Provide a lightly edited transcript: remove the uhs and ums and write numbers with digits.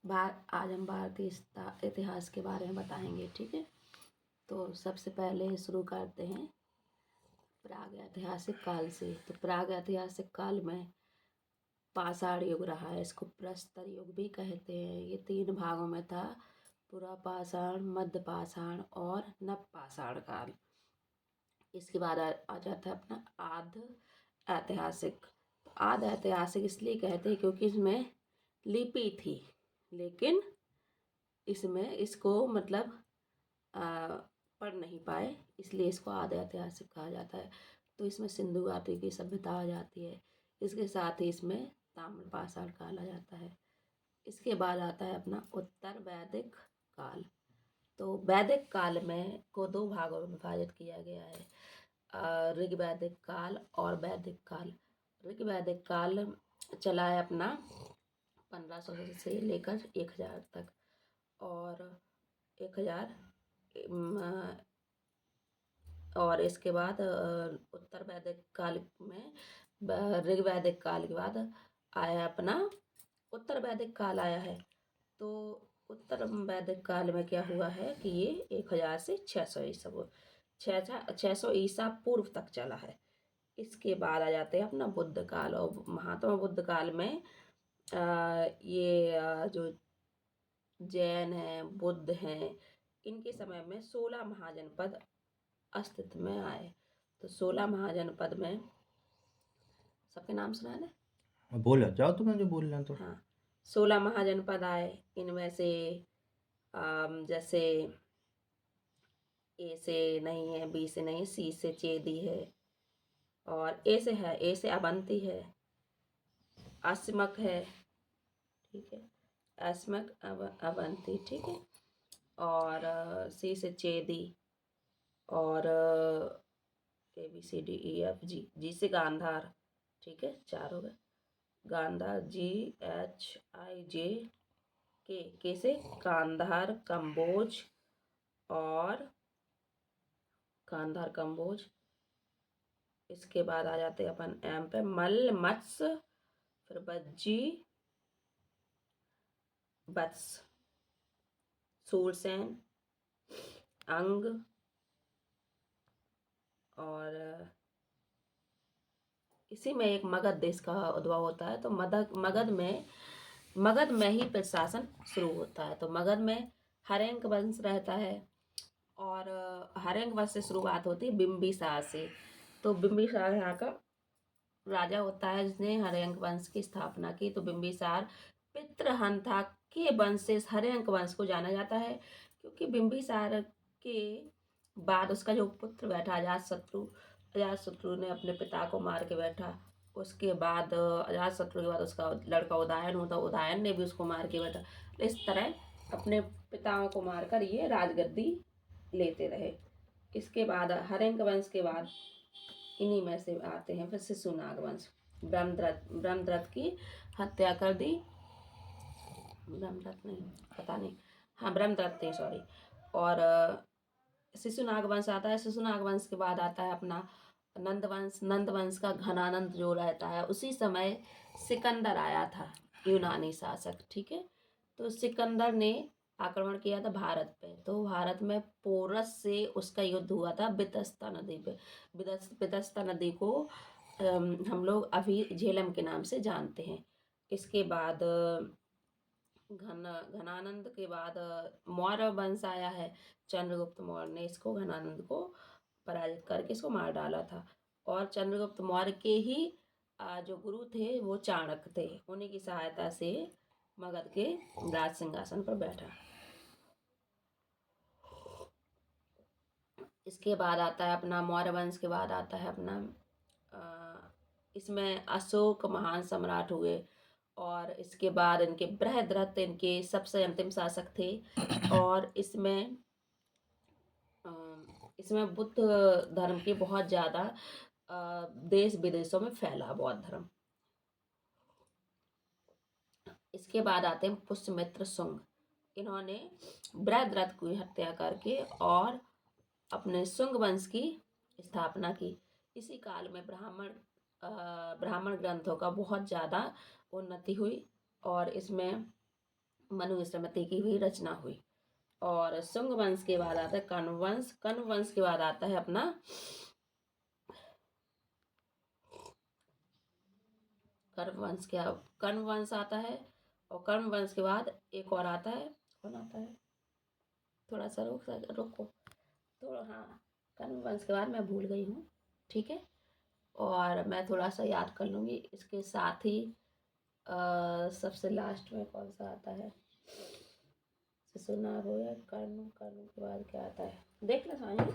आज हम भारतीय इतिहास के बारे में बताएंगे, ठीक है। तो सबसे पहले शुरू करते हैं प्राग ऐतिहासिक काल से। तो प्राग ऐतिहासिक काल में पाषाण युग रहा है, इसको प्रस्तर युग भी कहते हैं। ये 3 भागों में था, पुरा पाषाण, मध्य पाषाण और नव पाषाण काल। इसके बाद आ जाता है अपना आद्य ऐतिहासिक। आद्य ऐतिहासिक इसलिए कहते हैं क्योंकि इसमें लिपि थी, लेकिन इसमें इसको मतलब पढ़ नहीं पाए, इसलिए इसको आद्य ऐतिहासिक कहा जाता है। तो इसमें सिंधु घाटी की सभ्यता आ जाती है। इसके साथ ही इसमें ताम्र पाषाण काल आ जाता है। इसके बाद आता है अपना उत्तर वैदिक काल। तो वैदिक काल में को 2 भागों में विभाजित किया गया है, ऋग वैदिक काल और वैदिक काल। ऋग वैदिक काल चला है अपना 1500 से लेकर 1000 तक, और 1000 और इसके बाद उत्तर वैदिक काल में ऋग वैदिक काल के बाद आया अपना उत्तर वैदिक काल आया है। तो उत्तर वैदिक काल में क्या हुआ है कि ये 1000 से 600 ईसा पूर्व तक चला है। इसके बाद आ जाते हैं अपना बुद्ध काल। और महात्मा बुद्ध काल में जो जैन हैं, बुद्ध हैं, इनके समय में 16 महाजनपद अस्तित्व में आए। तो 16 महाजनपद में सबके नाम सुना है? बोलो जाओ, तुम्हें जो बोलना तो। हाँ, 16 महाजनपद आए। इनमें से जैसे ए से नहीं है, बी से नहीं, सी से चेदी है, और ए से है, ए से अवंती है, अस्मक है, ठीक है, अस्मक अवंती, ठीक है, और सी से चेदी, और A B C D E F G, G से गांधार, ठीक है, 4 हो गए। गांधार, जी एच आई जे, के से कांधार कंबोज, और कांधार कंबोज। इसके बाद आ जाते हैं अपन एम पे मल, मत्स्य, फिर बज्जी, बत्स, सूरसेन, अंग, और इसी में एक मगध देश का उद्भव होता है। तो मगध में ही प्रशासन शुरू होता है। तो मगध में हरेंक वंश रहता है, और हरेंक वंश से शुरुआत होती है बिम्बिसार से। तो बिम्बिसार यहाँ का राजा होता है जिसने हरेंक वंश की स्थापना की। तो बिम्बिसार पितृहंता के वंश से हरेंक वंश को जाना जाता है, क्योंकि बिम्बिसार के बाद उसका जो पुत्र बैठा अजातशत्रु ने अपने पिता को मार के बैठा। उसके बाद अजातशत्रु के बाद उसका लड़का उदयन होता, उदयन ने भी उसको मार के बैठा। इस तरह अपने पिताओं को मारकर ये राजगद्दी लेते रहे। इसके बाद हरेंक वंश के बाद इन्हीं में से आते हैं फिर शिशुनाग वंश। ब्रह्मदत्त की हत्या कर दी, ब्रह्मदत्त नहीं, पता नहीं, हाँ ब्रह्मदत्त नहीं, सॉरी। और शिशुनाग वंश आता है। शिशुनाग वंश के बाद आता है अपना नंदवंश। नंदवंश का घनानंद जो रहता है, उसी समय सिकंदर आया था, यूनानी शासक, ठीक है। तो सिकंदर ने आक्रमण किया था भारत पे। तो भारत में पोरस से उसका युद्ध हुआ था बितस्ता नदी पे। बितस्ता नदी को हम लोग अभी झेलम के नाम से जानते हैं। इसके बाद घनानंद के बाद मौर्य वंश आया है। चंद्रगुप्त मौर्य ने इसको, घनानंद को पराजित करके इसको मार डाला था। और चंद्रगुप्त मौर्य के ही जो गुरु थे वो चाणक्य थे। उन्हीं की सहायता से मगध के राज सिंहासन पर बैठा। इसके बाद आता है अपना मौर्य वंश के बाद आता है अपना इसमें अशोक महान सम्राट हुए, और इसके बाद इनके बृहद्रथ इनके सबसे अंतिम शासक थे। और इसमें बुद्ध धर्म की बहुत ज़्यादा देश विदेशों में फैला बौद्ध धर्म। इसके बाद आते हैं पुष्यमित्र शुंग। इन्होंने बृहद्रथ की हत्या करके और अपने शुंग वंश की स्थापना की। इसी काल में ब्राह्मण ग्रंथों का बहुत ज़्यादा उन्नति हुई, और इसमें मनु श्रीमती की भी रचना हुई। और शुंग वंश के बाद आता है कण्व वंश। कण्व वंश के बाद आता है अपना कण्व वंश। क्या कण्व वंश आता है, और कण्व वंश के बाद एक और आता है, कौन आता है, थोड़ा सा रुको थोड़ा, हाँ कण्व वंश के बाद मैं भूल गई हूँ, ठीक है, और मैं थोड़ा सा याद कर लूँगी। इसके साथ ही सबसे लास्ट में कौन सा आता है, सुना हो या कर्ण, कर्ण के बाद क्या आता है, देख लेना है।